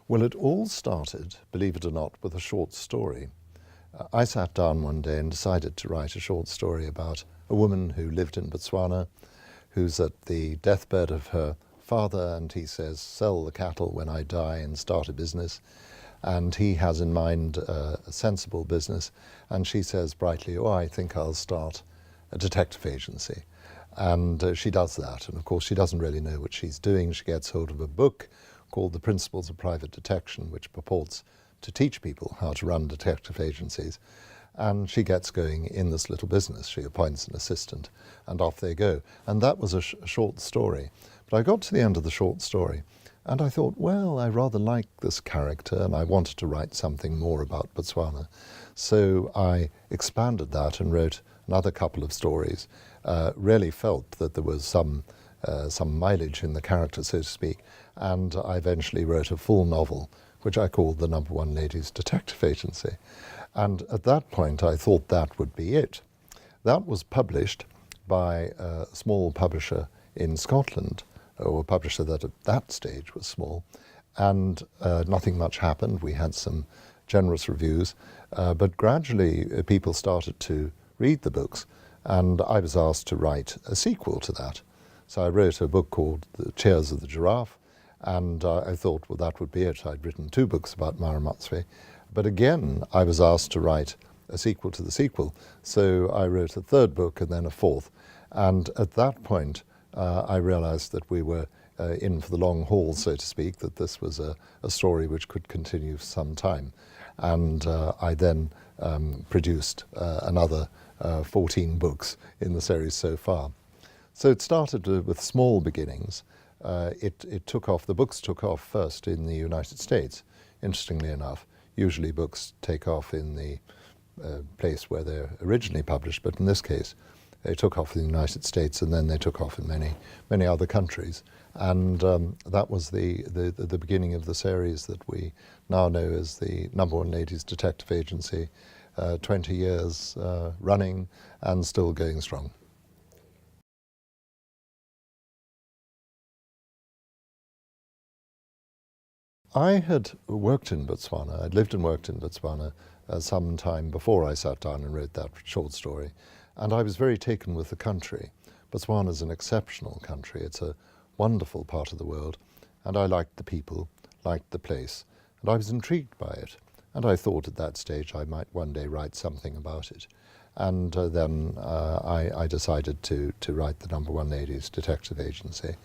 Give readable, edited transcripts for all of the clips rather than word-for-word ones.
Well, it all started, believe it or not, with a short story. I sat down one day and decided to write a short story about a woman who lived in Botswana, who's at the deathbed of her father, and he says, sell the cattle when I die and start a business. And he has in mind a sensible business, and she says brightly, oh, I think I'll start a detective agency. And she does that, and of course she doesn't really know what she's doing. She gets hold of a book called The Principles of Private Detection, which purports to teach people how to run detective agencies. And she gets going in this little business. She appoints an assistant, and off they go. And that was a short story. But I got to the end of the short story, and I thought, well, I rather like this character, and I wanted to write something more about Botswana. So I expanded that and wrote another couple of stories. Really felt that there was some mileage in the character, so to speak, and I eventually wrote a full novel, which I called The Number One Ladies Detective Agency. And at that point, I thought that would be it. That was published by a small publisher in Scotland, or a publisher that at that stage was small, and nothing much happened. We had some generous reviews, but gradually people started to read the books, and I was asked to write a sequel to that. So I wrote a book called The Tears of the Giraffe, and I thought, well, that would be it. I'd written 2 books about Mma Ramotswe, but again, I was asked to write a sequel to the sequel. So I wrote a 3rd book and then a 4th. And at that point, I realized that we were in for the long haul, so to speak, that this was a story which could continue for some time. And I then produced another 14 books in the series so far. So it started with small beginnings. It took off, the books took off first in the United States, interestingly enough. Usually books take off in the place where they're originally published, but in this case, they took off in the United States, and then they took off in many other countries. And that was the beginning of the series that we now know as the Number One Ladies Detective Agency, 20 years running and still going strong. I had worked in Botswana. I'd lived and worked in Botswana some time before I sat down and wrote that short story. And I was very taken with the country. Botswana is an exceptional country. It's a wonderful part of the world. And I liked the people, liked the place. And I was intrigued by it. And I thought at that stage I might one day write something about it. And then I decided to write the Number One Ladies Detective Agency.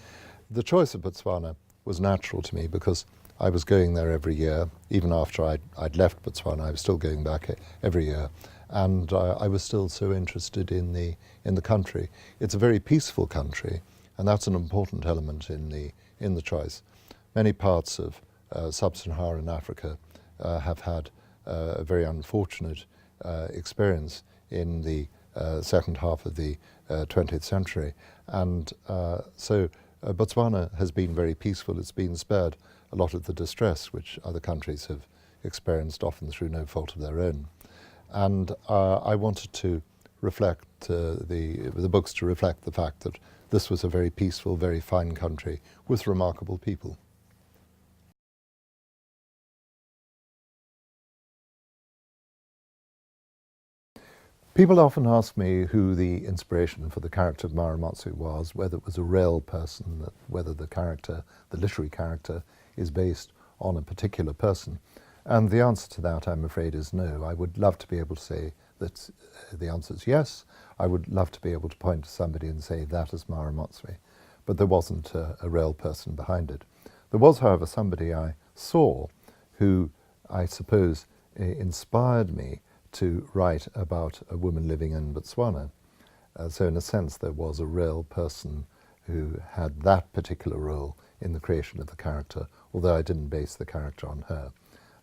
The choice of Botswana was natural to me because I was going there every year. Even after I'd left Botswana, I was still going back every year. And I was still so interested in the country. It's a very peaceful country, and that's an important element in the choice. Many parts of sub-Saharan Africa have had a very unfortunate experience in the second half of the 20th century. And so Botswana has been very peaceful. It's been spared a lot of the distress which other countries have experienced, often through no fault of their own. And I wanted to reflect, the books to reflect the fact that this was a very peaceful, very fine country with remarkable people. People often ask me who the inspiration for the character of Mma Ramotswe was, whether it was a real person, whether the character, the literary character, is based on a particular person. And the answer to that, I'm afraid, is no. I would love to be able to say that the answer is yes. I would love to be able to point to somebody and say that is Mma Ramotswe. But there wasn't a real person behind it. There was, however, somebody I saw who I suppose inspired me to write about a woman living in Botswana. So in a sense, there was a real person who had that particular role in the creation of the character, although I didn't base the character on her.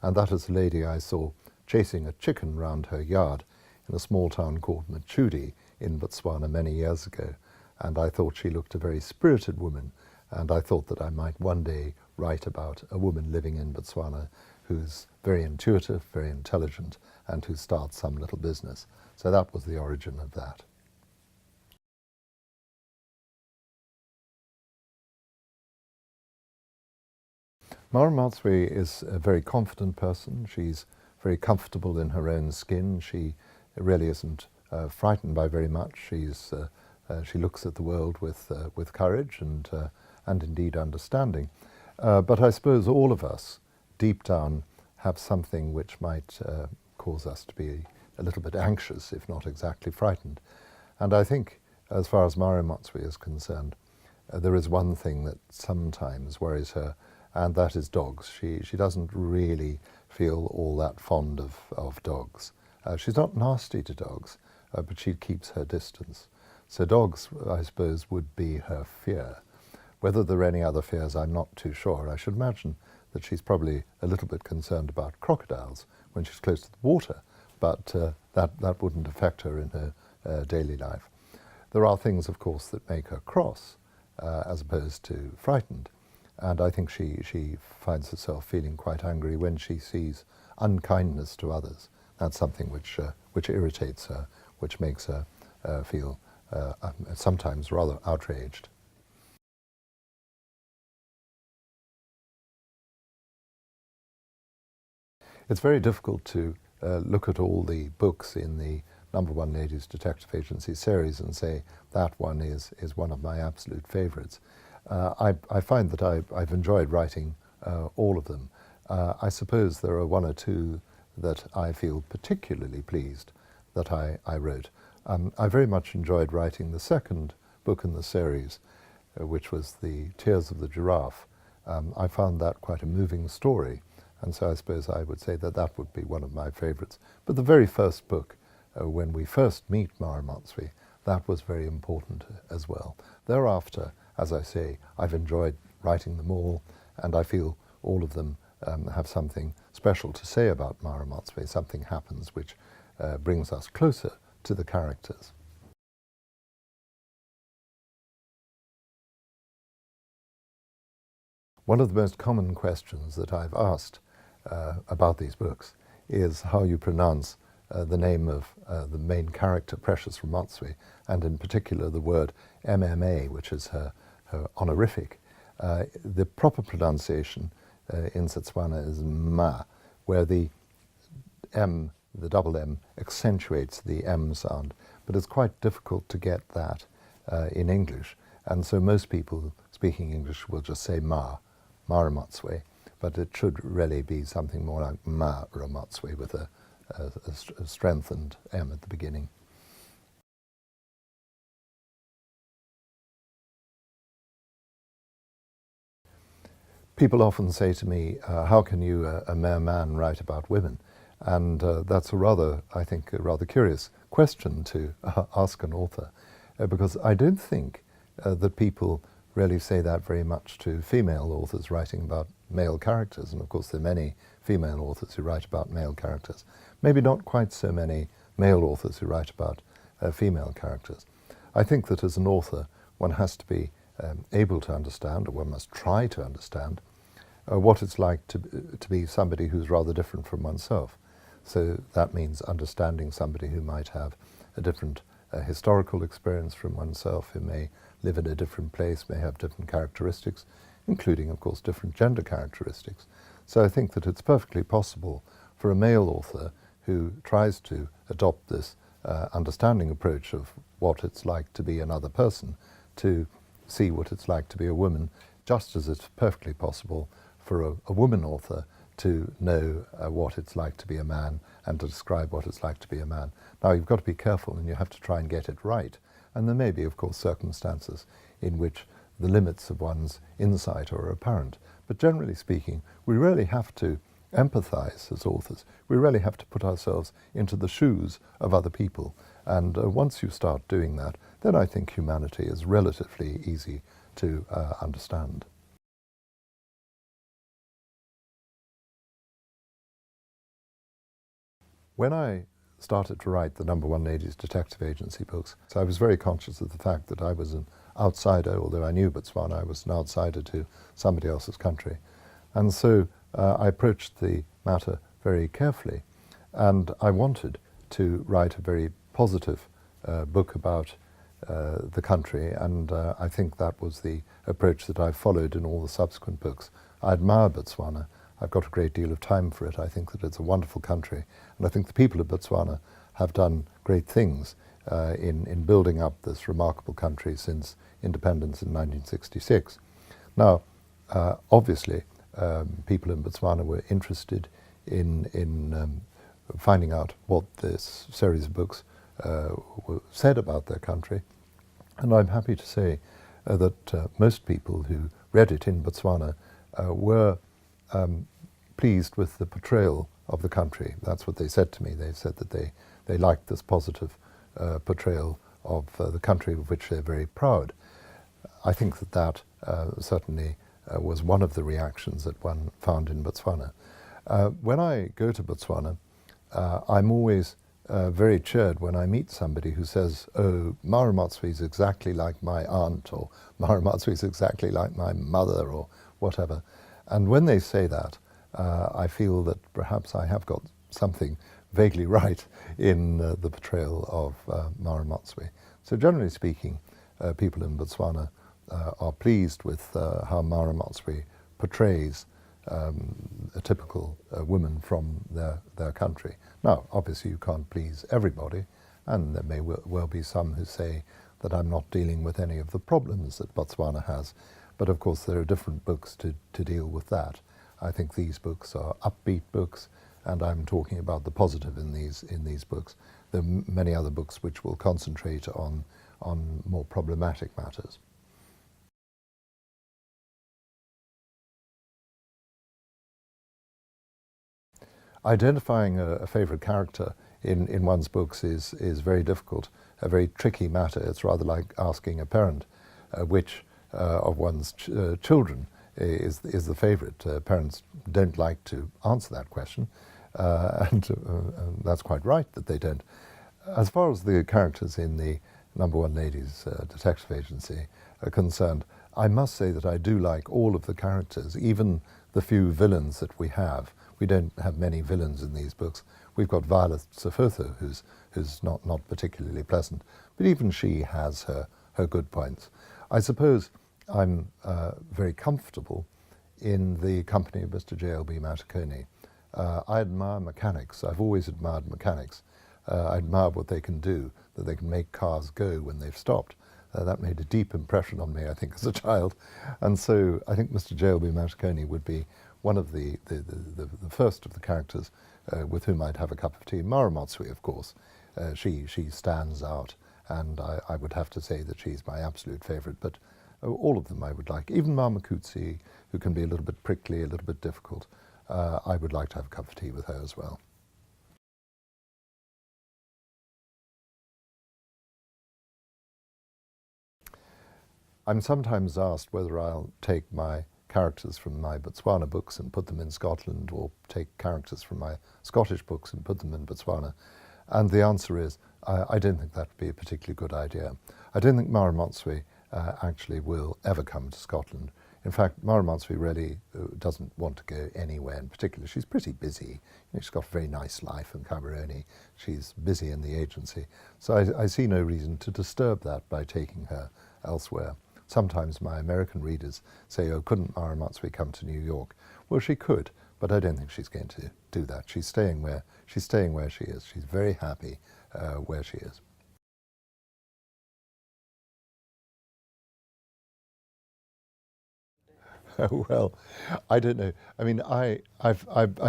And that is a lady I saw chasing a chicken round her yard in a small town called Mchudi in Botswana many years ago. And I thought she looked a very spirited woman, and I thought that I might one day write about a woman living in Botswana who's very intuitive, very intelligent, and who starts some little business. So that was the origin of that. Mma Ramotswe is a very confident person. She's very comfortable in her own skin. She really isn't frightened by very much. She looks at the world with courage and indeed understanding. But I suppose all of us, deep down, have something which might cause us to be a little bit anxious, if not exactly frightened. And I think, as far as Mma Ramotswe is concerned, there is one thing that sometimes worries her, and that is dogs. She doesn't really feel all that fond of dogs. She's not nasty to dogs, but she keeps her distance. So dogs, I suppose, would be her fear. Whether there are any other fears, I'm not too sure. I should imagine that she's probably a little bit concerned about crocodiles when she's close to the water, but that wouldn't affect her in her daily life. There are things, of course, that make her cross, as opposed to frightened. And I think she finds herself feeling quite angry when she sees unkindness to others. That's something which irritates her, which makes her feel sometimes rather outraged. It's very difficult to look at all the books in the Number One Ladies Detective Agency series and say that one is one of my absolute favourites. I find that I've enjoyed writing all of them. I suppose there are one or two that I feel particularly pleased that I wrote. I very much enjoyed writing the second book in the series, which was The Tears of the Giraffe. I found that quite a moving story, and so I suppose I would say that that would be one of my favourites. But the very first book, when we first meet Mma Ramotswe, that was very important as well. Thereafter, as I say, I've enjoyed writing them all, and I feel all of them have something special to say about Mma Ramotswe. Something happens which brings us closer to the characters. One of the most common questions that I've asked about these books is how you pronounce the name of the main character, Precious Ramotswe, and in particular the word MMA, which is her honorific. The proper pronunciation in Setswana is Mma, where the M, the double M, accentuates the M sound, but it's quite difficult to get that in English, and so most people speaking English will just say Mma Ramotswe, but it should really be something more like Mma Ramotswe with a strengthened M at the beginning. People often say to me, how can you, a mere man, write about women? And that's I think, a rather curious question to ask an author, because I don't think that people really say that very much to female authors writing about male characters. And of course there are many female authors who write about male characters. Maybe not quite so many male authors who write about female characters. I think that as an author one has to be able to understand, or one must try to understand, what it's like to be somebody who's rather different from oneself. So that means understanding somebody who might have a different historical experience from oneself, who may live in a different place, may have different characteristics, including, of course, different gender characteristics. So I think that it's perfectly possible for a male author who tries to adopt this understanding approach of what it's like to be another person to see what it's like to be a woman, just as it's perfectly possible for a woman author to know what it's like to be a man and to describe what it's like to be a man. Now, you've got to be careful and you have to try and get it right. And there may be, of course, circumstances in which the limits of one's insight are apparent. But generally speaking, we really have to empathize as authors. We really have to put ourselves into the shoes of other people. And once you start doing that, then I think humanity is relatively easy to understand. When I started to write the Number One Ladies Detective Agency books, so I was very conscious of the fact that I was an outsider. Although I knew Botswana, I was an outsider to somebody else's country. And so I approached the matter very carefully, and I wanted to write a very positive book about the country, and I think that was the approach that I followed in all the subsequent books. I admire Botswana. I've got a great deal of time for it. I think that it's a wonderful country, and I think the people of Botswana have done great things in building up this remarkable country since independence in 1966. Now, obviously, people in Botswana were interested in finding out what this series of books said about their country, and I'm happy to say that most people who read it in Botswana were pleased with the portrayal of the country. That's what they said to me. They said that they liked this positive portrayal of the country of which they're very proud. I think that certainly was one of the reactions that one found in Botswana. When I go to Botswana, I'm always very cheered when I meet somebody who says, "Oh, Mma Ramotswe is exactly like my aunt," or "Mma Ramotswe is exactly like my mother," or whatever. And when they say that, I feel that perhaps I have got something vaguely right in the portrayal of Mma Ramotswe. So generally speaking, people in Botswana are pleased with how Mma Ramotswe portrays a typical woman from their country. Now, obviously you can't please everybody, and there may well be some who say that I'm not dealing with any of the problems that Botswana has, but of course there are different books to deal with that. I think these books are upbeat books, and I'm talking about the positive in these books. There are many other books which will concentrate on more problematic matters. Identifying a favorite character in one's books is very difficult, a very tricky matter. It's rather like asking a parent which of one's children is the favorite. Parents don't like to answer that question, and that's quite right that they don't. As far as the characters in the Number One Ladies Detective Agency are concerned, I must say that I do like all of the characters, even the few villains that we have. We don't have many villains in these books. We've got Violet Sefotho, who's not particularly pleasant, but even she has her good points. I suppose I'm very comfortable in the company of Mr. J.L.B. Matakoni. I admire mechanics. I've always admired mechanics. I admire what they can do, that they can make cars go when they've stopped. That made a deep impression on me, I think, as a child. And so I think Mr. J.L.B. Matakoni would be one of the first of the characters with whom I'd have a cup of tea. Mma Ramotswe, of course, she stands out, and I would have to say that she's my absolute favourite, but all of them I would like. Even Mma Ramotswe, who can be a little bit prickly, a little bit difficult, I would like to have a cup of tea with her as well. I'm sometimes asked whether I'll take my characters from my Botswana books and put them in Scotland, or take characters from my Scottish books and put them in Botswana. And the answer is, I don't think that would be a particularly good idea. I don't think Mma Ramotswe actually will ever come to Scotland. In fact, Mma Ramotswe really doesn't want to go anywhere in particular. She's pretty busy. You know, she's got a very nice life in Gaborone. She's busy in the agency. So I see no reason to disturb that by taking her elsewhere. Sometimes my American readers say, "Oh, couldn't Mma Ramotswe come to New York?" Well, she could, but I don't think she's going to do that. She's staying where she is. She's very happy where she is. Well, I don't know. I mean, I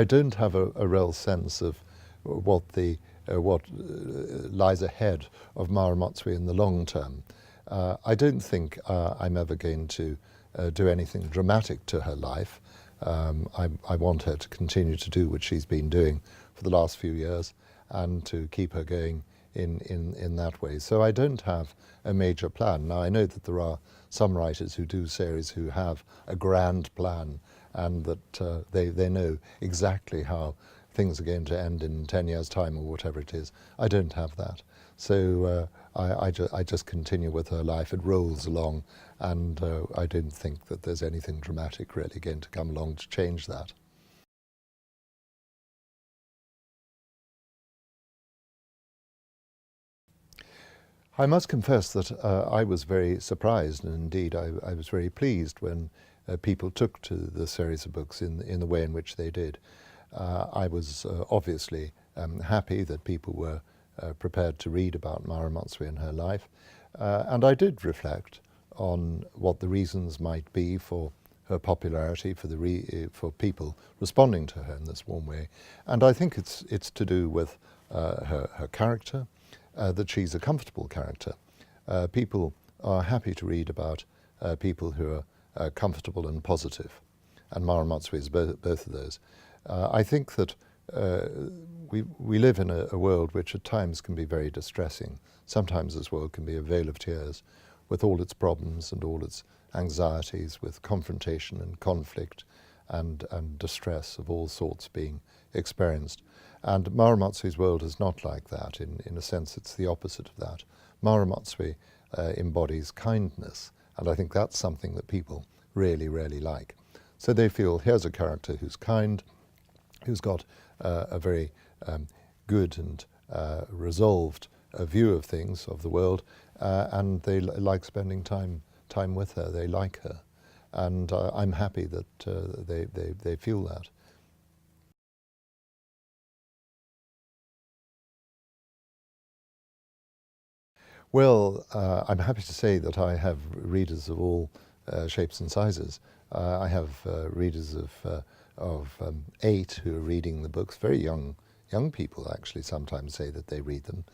don't have a real sense of what lies ahead of Mma Ramotswe in the long term. I don't think I'm ever going to do anything dramatic to her life. I want her to continue to do what she's been doing for the last few years, and to keep her going in that way. So I don't have a major plan. Now, I know that there are some writers who do series who have a grand plan, and that they know exactly how things are going to end in 10 years' time or whatever it is. I don't have that. So I just continue with her life. It rolls along, and I don't think that there's anything dramatic really going to come along to change that. I must confess that I was very surprised, and indeed I was very pleased when people took to the series of books in the way in which they did. I was obviously happy that people were prepared to read about Mma Ramotswe and her life, and I did reflect on what the reasons might be for her popularity, for people responding to her in this warm way. And I think it's to do with her character, that she's a comfortable character. People are happy to read about people who are comfortable and positive, and Mma Ramotswe is both of those. I think that we live in a world which at times can be very distressing. Sometimes this world can be a vale of tears, with all its problems and all its anxieties, with confrontation and conflict and distress of all sorts being experienced. And Mma Ramotswe's world is not like that. In a sense, it's the opposite of that. Mma Ramotswe embodies kindness, and I think that's something that people really, really like. So they feel, here's a character who's kind, who's got a very good and resolved view of things, of the world, and they like spending time with her. They like her, and I'm happy that they feel that. Well, I'm happy to say that I have readers of all shapes and sizes. I have readers of 8 who are reading the books. Very young people actually sometimes say that they read them.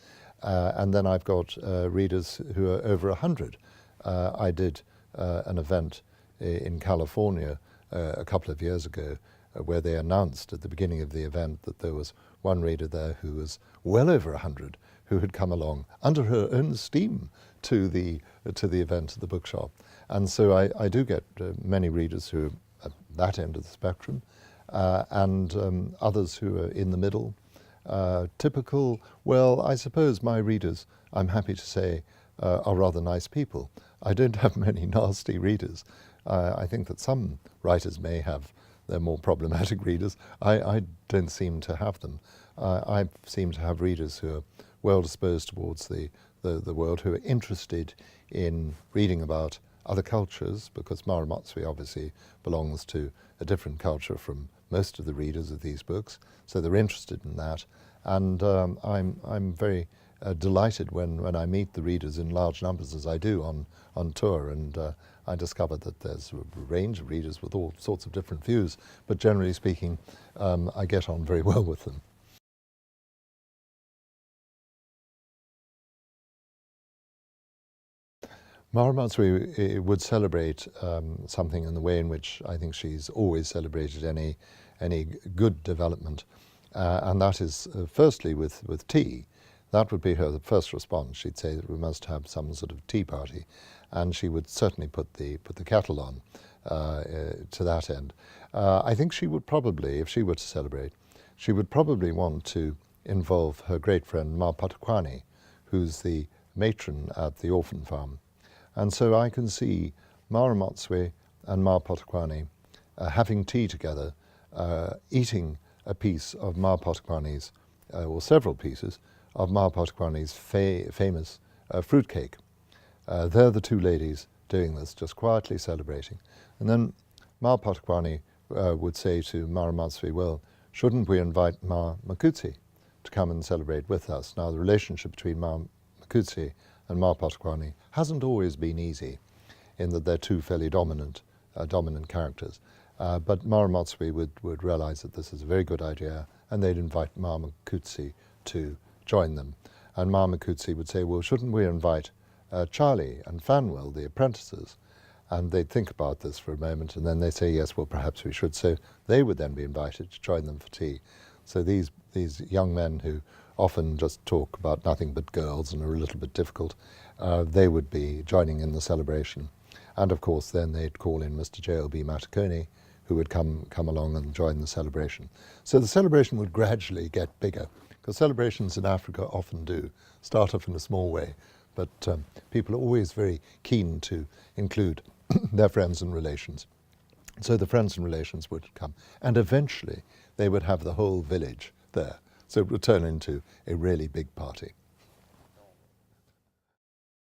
And then I've got readers who are over 100. I did an event in California a couple of years ago where they announced at the beginning of the event that there was one reader there who was well over 100, who had come along under her own steam to the event at the bookshop. And so I do get many readers who are at that end of the spectrum, and others who are in the middle. Typical, well, I suppose my readers, I'm happy to say, are rather nice people. I don't have many nasty readers. I think that some writers may have their more problematic readers. I don't seem to have them. I seem to have readers who are well disposed towards the world, who are interested in reading about other cultures, because Mma Ramotswe obviously belongs to a different culture from most of the readers of these books, so they're interested in that. And I'm very delighted when I meet the readers in large numbers, as I do on tour, and I discover that there's a range of readers with all sorts of different views, but generally speaking, I get on very well with them. Mma Ramotswe would celebrate something in the way in which I think she's always celebrated any good development, and that is firstly with tea. That would be her first response. She'd say that we must have some sort of tea party, and she would certainly put the kettle on to that end. I think she would probably, if she were to celebrate, she would probably want to involve her great friend Mma Ramotswe, who's the matron at the orphan farm. And so I can see Mma Ramotswe and Mma Ramotswe having tea together, eating a piece of Mma Ramotswe's, or several pieces, of Mma Ramotswe's famous fruitcake. They're the two ladies doing this, just quietly celebrating. And then Mma Ramotswe would say to Mma Ramotswe, well, shouldn't we invite Mma Ramotswe to come and celebrate with us? Now, the relationship between Mma Ramotswe and Mma Ramotswe hasn't always been easy, in that they're two fairly dominant characters. But Mma Ramotswe would realize that this is a very good idea, and they'd invite Mma Ramotswe to join them. And Mma Ramotswe would say, well, shouldn't we invite Charlie and Fanwell, the apprentices? And they'd think about this for a moment, and then they'd say, yes, well, perhaps we should. So they would then be invited to join them for tea. So these young men who often just talk about nothing but girls and are a little bit difficult, they would be joining in the celebration. And of course, then they'd call in Mr. J.L.B. Matakoni, who would come along and join the celebration. So the celebration would gradually get bigger, because celebrations in Africa often do start off in a small way, but people are always very keen to include their friends and relations. So the friends and relations would come, and eventually they would have the whole village there. So it would turn into a really big party.